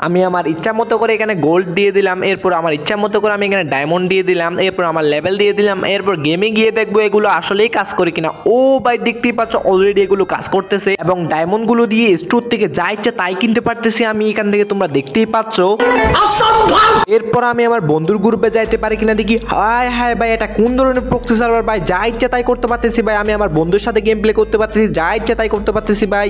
আমি আমার ইচ্ছা মতো করে এখানে গোল্ড দিয়ে দিলাম, এরপর আমার ইচ্ছা মতো করে আমি এখানে ডায়মন্ড দিয়ে দিলাম, এরপর আমার লেভেল দিয়ে দিলাম। এরপর গেমে গিয়ে দেখবো এগুলো আসলেই কাজ করে কিনা। ও ভাই দেখতেই পাচ্ছ অলরেডি এগুলো কাজ করতেছে এবং ডায়মন্ড গুলো দিয়ে স্টোর থেকে যা ইচ্ছা তাই কিনতে পারতেছি আমি এখান থেকে, তোমরা দেখতেই পাচ্ছ। এরপর আমি আমার বন্ধুর গ্রুপে যাইতে পারি কিনা দেখি। হায় হায় ভাই, এটা কোন ধরনের প্রক্সি সার্ভার ভাই, যা ইচ্ছা তাই করতে পারতেছি ভাই। আমি আমার বন্ধুর সাথে গেম প্লে করতে পারতেছি, যা ইচ্ছা তাই করতে পারতেছি ভাই।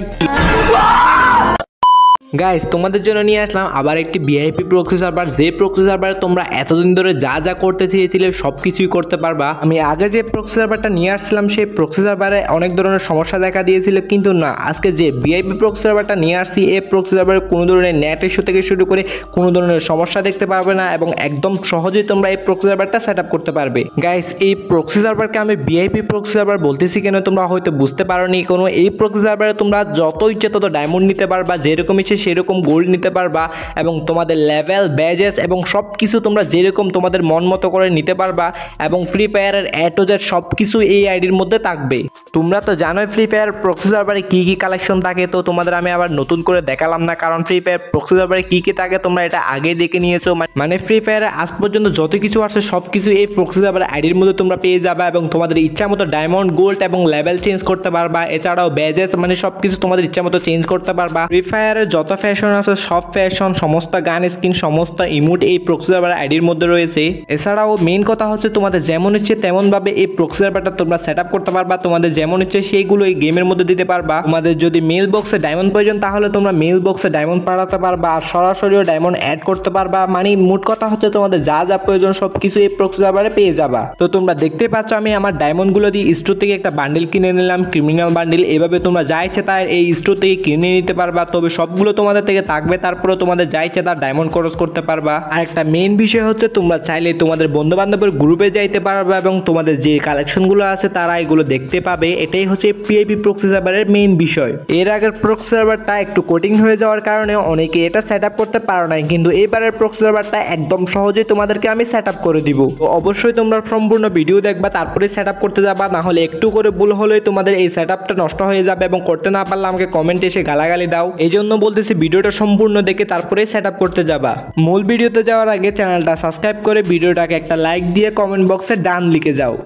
গাইস, তোমাদের জন্য নিয়ে আসলাম আবার একটি ভিআইপি প্রক্সি সার্ভার, যে প্রক্সি সার্ভারে তোমরা এতদিন ধরে যা যা করতে চেয়েছিলে সব কিছুই করতে পারবা। আমি আগে যে প্রক্সি সার্ভারটা নিয়ে আসছিলাম সেই প্রক্সি সার্ভারে অনেক ধরনের সমস্যা দেখা দিয়েছিল, কিন্তু না, আজকে যে ভিআইপি প্রক্সি সার্ভারটা নিয়ে আসছি এই প্রক্সি সার্ভারে কোনো ধরনের নেট ইস্যু থেকে শুরু করে কোনো ধরনের সমস্যা দেখতে পারবে না এবং একদম সহজেই তোমরা এই প্রক্সি সার্ভারটা সেট আপ করতে পারবে। গাইস, এই প্রক্সি সার্ভারকে আমি ভিআইপি প্রক্সি সার্ভার বলতেছি কেন তোমরা হয়তো বুঝতে পারোনি। কোনো এই প্রক্সি সার্ভারে তোমরা যত ইচ্ছে তত ডায়মন্ড নিতে পারবা, যেরকম ইচ্ছে সেরকম গোল্ড নিতে পারবা এবং তোমাদের লেভেল, ব্যাজেস এবং সব কিছু তোমরা যেরকম তোমাদের মন মতো করে নিতে পারবা এবং ফ্রি ফায়ারের এ টু জেড সব কিছু এই আইডির মধ্যে থাকবে। তোমরা তো জানোই ফ্রি ফায়ার প্রক্সি সার্ভারে কী কী কালেকশন থাকে, তো তোমাদের আমি আবার নতুন করে দেখালাম না, কারণ ফ্রি ফায়ার প্রক্সি সার্ভারে কী কী থাকে তোমরা এটা আগেই দেখে নিয়েছো। মানে ফ্রি ফায়ারে আজ পর্যন্ত যত কিছু আছে সব কিছু এই প্রক্সি সার্ভার আইডির মধ্যে তোমরা পেয়ে যাবে এবং তোমাদের ইচ্ছা মতো ডায়মন্ড, গোল্ড এবং লেভেল চেঞ্জ করতে পারবা। এছাড়াও ব্যাজেস মানে সব কিছু তোমাদের ইচ্ছা মতো চেঞ্জ করতে পারবা। ফ্রি ফায়ারের যত ফ্যাশন আছে সব ফ্যাশন, সমস্ত গান স্কিন, সমস্ত ইমোট এই প্রক্সি সার্ভার আইডির মধ্যে রয়েছে। এছাড়াও মেইন কথা হচ্ছে তোমাদের যেমন ইচ্ছে তেমন ভাবে এই প্রক্সি সার্ভারটা তোমরা সেট আপ করতে পারবা। তোমাদের যেমন ইচ্ছে সেইগুলো এই গেমের মধ্যে দিতে পারবা। তোমাদের যদি মেল বক্সে ডায়মন্ড প্রয়োজন তাহলে তোমরা মেল বক্সে ডায়মন্ড পাঠাতে পারবা আর সরাসরিও ডায়মন্ড অ্যাড করতে পারবা। মানে মোট কথা হচ্ছে তোমাদের যা যা প্রয়োজন সবকিছু এই প্রক্সি সার্ভারে পেয়ে যাবা। তো তোমরা দেখতে পাচ্ছ আমি আমার ডায়মন্ড গুলো দিয়ে স্টোর থেকে একটা বান্ডিল কিনে নিলাম, ক্রিমিনাল বান্ডিল। এভাবে তোমরা যা ইচ্ছে তাই এই স্টোর থেকে কিনে নিতে পারবা, তবে সবগুলো তোমাদের থেকে থাকবে, তারপরে তোমাদের যা ইচ্ছে তার ডায়মন্ড খরচ করতে পারবা। আর একটা মেইন বিষয় হচ্ছে তোমরা চাইলে তোমাদের বন্ধু বান্ধবের গ্রুপে যাইতে পারবা এবং তোমাদের যে কালেকশনগুলো আছে তারা এগুলো দেখতে পাবে। এটাই হচ্ছে পিআইপি প্রক্সি সার্ভারের মেইন বিষয়। এর আগের প্রক্সি সার্ভারটা একটু কোডিং হয়ে যাওয়ার কারণে অনেকে এটা সেট আপ করতে পারো নাই, কিন্তু এবারের প্রক্সি সার্ভারটা একদম সহজেই তোমাদেরকে আমি সেট আপ করে দিব। তো অবশ্যই তোমরা সম্পূর্ণ ভিডিও দেখবা, তারপরে সেট আপ করতে যাবা, না হলে একটু করে ভুল হলেই তোমাদের এই সেট আপটা নষ্ট হয়ে যাবে এবং করতে না পারলে আমাকে কমেন্টে এসে গালাগালি দাও। এই জন্য বলতেছি ভিডিওটা সম্পূর্ণ দেখে তারপরে সেট আপ করতে যাবা। মূল ভিডিওতে যাওয়ার আগে চ্যানেলটা সাবস্ক্রাইব করে ভিডিওটাকে একটা লাইক দিয়ে কমেন্ট বক্সে ডান লিখে যাও।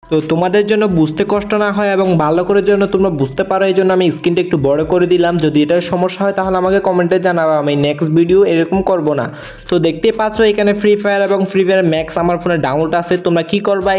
তো তোমাদের জন্য বুঝতে কষ্ট না হয় এবং ভালো করে জন্য তোমরা বুঝতে পারো, এই জন্য আমি স্ক্রিনটা একটু বড় করে দিলাম। যদি এটার সমস্যা হয় তাহলে আমাকে কমেন্টে জানাবো, আমি নেক্সট ভিডিও এরকম করব না। তো দেখতেই পাচ্ছ এখানে ফ্রি ফায়ার এবং ফ্রি ফায়ার ম্যাক্স আমার ফোনে ডাউনলোড আছে। তোমরা কি করবা,